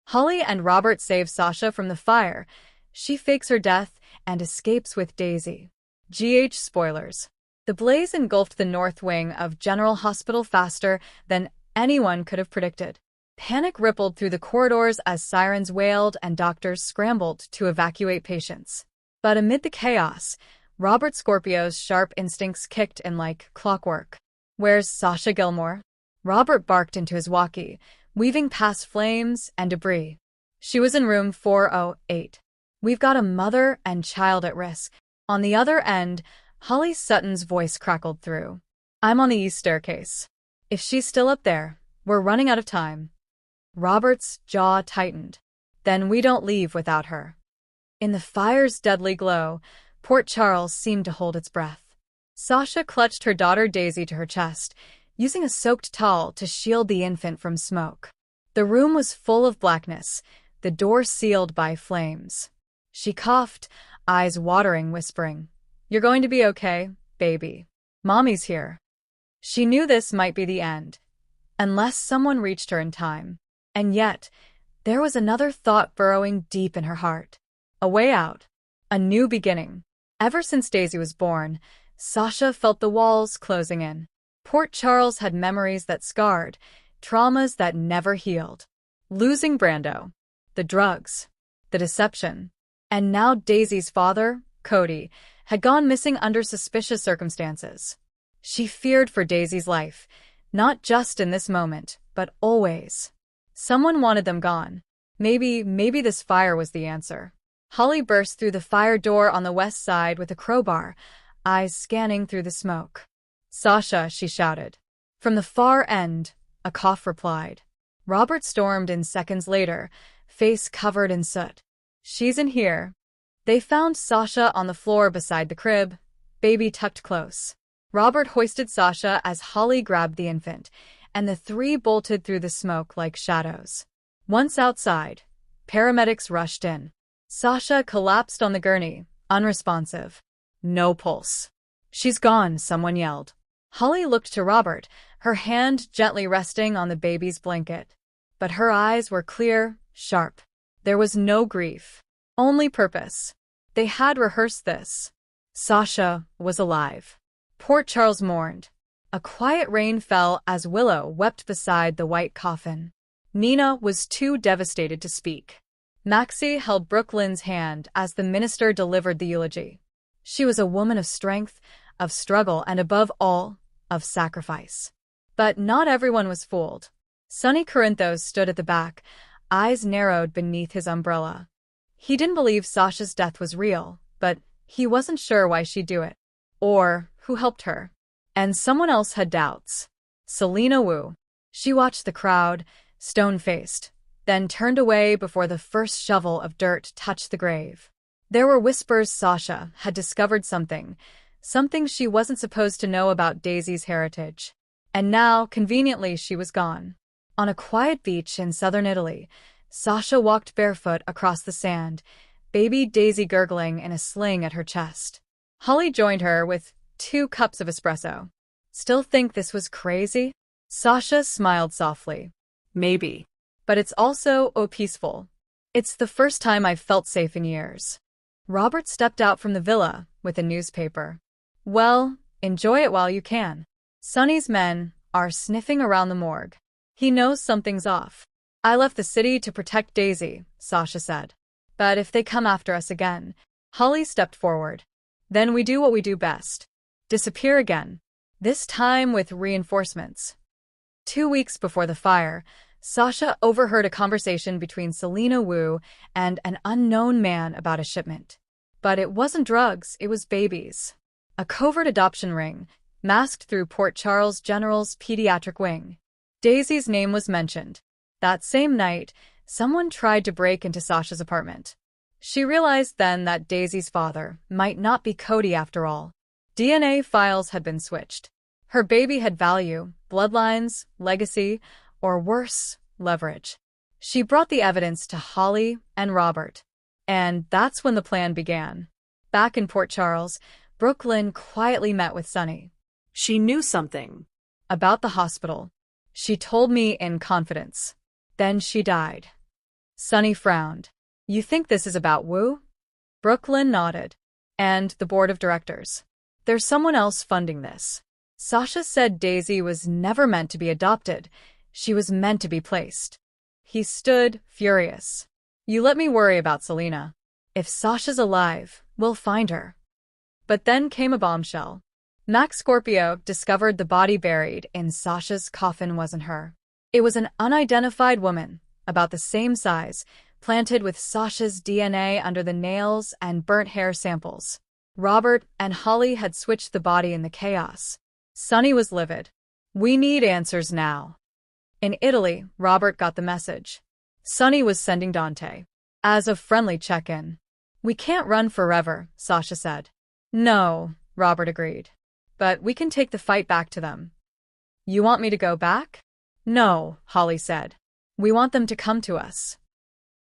Holly and Robert save Sasha from the fire. She fakes her death and escapes with Daisy. Spoilers. The blaze engulfed the north wing of General Hospital faster than anyone could have predicted. Panic rippled through the corridors as sirens wailed and doctors scrambled to evacuate patients. But amid the chaos, Robert Scorpio's sharp instincts kicked in like clockwork. "Where's Sasha Gilmore?" Robert barked into his walkie, weaving past flames and debris. "She was in room 408. We've got a mother and child at risk." On the other end, Holly Sutton's voice crackled through. "I'm on the east staircase. If she's still up there, we're running out of time." Robert's jaw tightened. "Then we don't leave without her." In the fire's deadly glow, Port Charles seemed to hold its breath. Sasha clutched her daughter Daisy to her chest, using a soaked towel to shield the infant from smoke. The room was full of blackness, the door sealed by flames. She coughed, eyes watering, whispering, "You're going to be okay, baby. Mommy's here." She knew this might be the end, unless someone reached her in time. And yet, there was another thought burrowing deep in her heart. A way out. A new beginning. Ever since Daisy was born, Sasha felt the walls closing in. Port Charles had memories that scarred, traumas that never healed. Losing Brando, the drugs, the deception. And now Daisy's father, Cody, had gone missing under suspicious circumstances. She feared for Daisy's life, not just in this moment, but always. Someone wanted them gone. Maybe this fire was the answer. Holly burst through the fire door on the west side with a crowbar, eyes scanning through the smoke. "Sasha," she shouted. From the far end, a cough replied. Robert stormed in seconds later, face covered in soot. "She's in here." They found Sasha on the floor beside the crib, baby tucked close. Robert hoisted Sasha as Holly grabbed the infant, and the three bolted through the smoke like shadows. Once outside, paramedics rushed in. Sasha collapsed on the gurney, unresponsive. No pulse. "She's gone," someone yelled. Holly looked to Robert, her hand gently resting on the baby's blanket. But her eyes were clear, sharp. There was no grief, only purpose. They had rehearsed this. Sasha was alive. Port Charles mourned. A quiet rain fell as Willow wept beside the white coffin. Nina was too devastated to speak. Maxie held Brooklyn's hand as the minister delivered the eulogy. She was a woman of strength, of struggle, and above all, of sacrifice. But not everyone was fooled. Sonny Corinthos stood at the back, eyes narrowed beneath his umbrella. He didn't believe Sasha's death was real, but he wasn't sure why she'd do it, or who helped her. And someone else had doubts. Selena Wu. She watched the crowd, stone-faced, then turned away before the first shovel of dirt touched the grave. There were whispers Sasha had discovered something she wasn't supposed to know about Daisy's heritage. And now, conveniently, she was gone. On a quiet beach in southern Italy, Sasha walked barefoot across the sand, baby Daisy gurgling in a sling at her chest. Holly joined her with 2 cups of espresso. "Still think this was crazy?" Sasha smiled softly. "Maybe. But it's also peaceful. It's the first time I've felt safe in years." Robert stepped out from the villa with a newspaper. "Well, enjoy it while you can. Sonny's men are sniffing around the morgue. He knows something's off." "I left the city to protect Daisy," Sasha said. "But if they come after us again..." Holly stepped forward. "Then we do what we do best. Disappear again. This time with reinforcements." 2 weeks before the fire, Sasha overheard a conversation between Selena Wu and an unknown man about a shipment. But it wasn't drugs, it was babies. A covert adoption ring, masked through Port Charles General's pediatric wing. Daisy's name was mentioned. That same night, someone tried to break into Sasha's apartment. She realized then that Daisy's father might not be Cody after all. DNA files had been switched. Her baby had value, bloodlines, legacy, or worse, leverage. She brought the evidence to Holly and Robert. And that's when the plan began. Back in Port Charles, Brooklyn quietly met with Sonny. "She knew something." "About the hospital. She told me in confidence. Then she died." Sunny frowned. You think this is about Wu? Brooklyn nodded. And the board of directors. There's someone else funding this. Sasha said Daisy was never meant to be adopted. She was meant to be placed. He stood, furious. You let me worry about Selena. If Sasha's alive, we'll find her. But then came a bombshell. Max Scorpio discovered the body buried in Sasha's coffin wasn't her. It was an unidentified woman, about the same size, planted with Sasha's DNA under the nails and burnt hair samples. Robert and Holly had switched the body in the chaos. Sunny was livid. We need answers now. In Italy, Robert got the message. Sunny was sending Dante. As a friendly check-in. We can't run forever, Sasha said. No, Robert agreed. But we can take the fight back to them. You want me to go back? No, Holly said. We want them to come to us.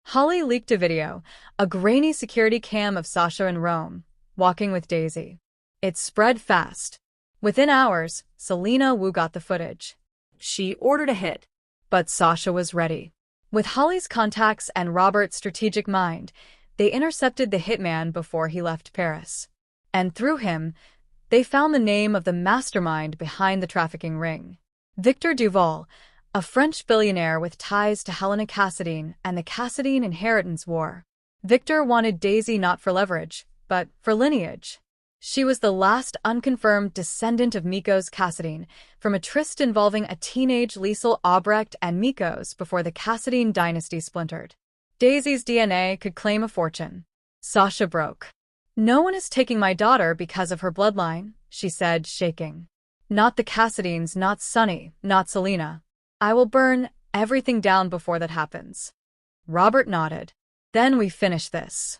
Holly leaked a video, a grainy security cam of Sasha in Rome, walking with Daisy. It spread fast. Within hours, Selena Wu got the footage. She ordered a hit. But Sasha was ready. With Holly's contacts and Robert's strategic mind, they intercepted the hitman before he left Paris. And through him, they found the name of the mastermind behind the trafficking ring. Victor Duval, a French billionaire with ties to Helena Cassadine and the Cassadine inheritance war. Victor wanted Daisy not for leverage, but for lineage. She was the last unconfirmed descendant of Mikos Cassadine, from a tryst involving a teenage Liesel Albrecht and Mikos before the Cassadine dynasty splintered. Daisy's DNA could claim a fortune. Sasha broke. No one is taking my daughter because of her bloodline, she said, shaking. Not the Cassadines, not Sunny, not Selena. I will burn everything down before that happens. Robert nodded. Then we finish this.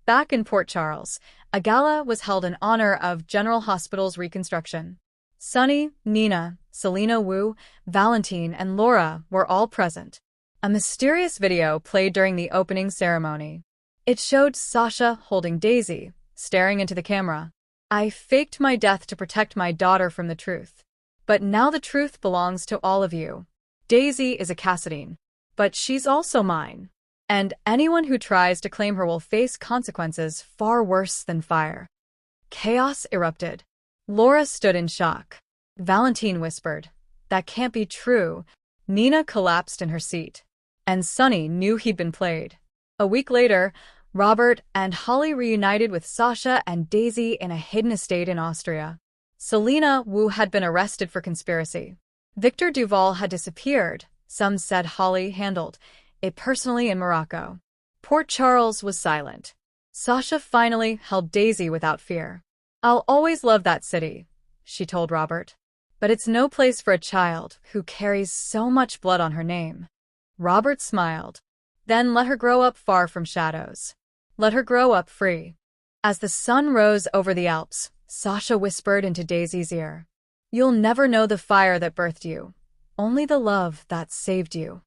Back in Port Charles, a gala was held in honor of General Hospital's reconstruction. Sunny, Nina, Selena Wu, Valentine, and Laura were all present. A mysterious video played during the opening ceremony. It showed Sasha holding Daisy, staring into the camera. I faked my death to protect my daughter from the truth. But now the truth belongs to all of you. Daisy is a Cassadine. But she's also mine. And anyone who tries to claim her will face consequences far worse than fire. Chaos erupted. Laura stood in shock. Valentine whispered, that can't be true. Nina collapsed in her seat. And Sunny knew he'd been played. A week later, Robert and Holly reunited with Sasha and Daisy in a hidden estate in Austria. Selena Wu had been arrested for conspiracy. Victor Duval had disappeared. Some said Holly handled it personally in Morocco. Port Charles was silent. Sasha finally held Daisy without fear. I'll always love that city, she told Robert. But it's no place for a child who carries so much blood on her name. Robert smiled. Then let her grow up far from shadows. Let her grow up free. As the sun rose over the Alps, Sasha whispered into Daisy's ear. You'll never know the fire that birthed you, only the love that saved you.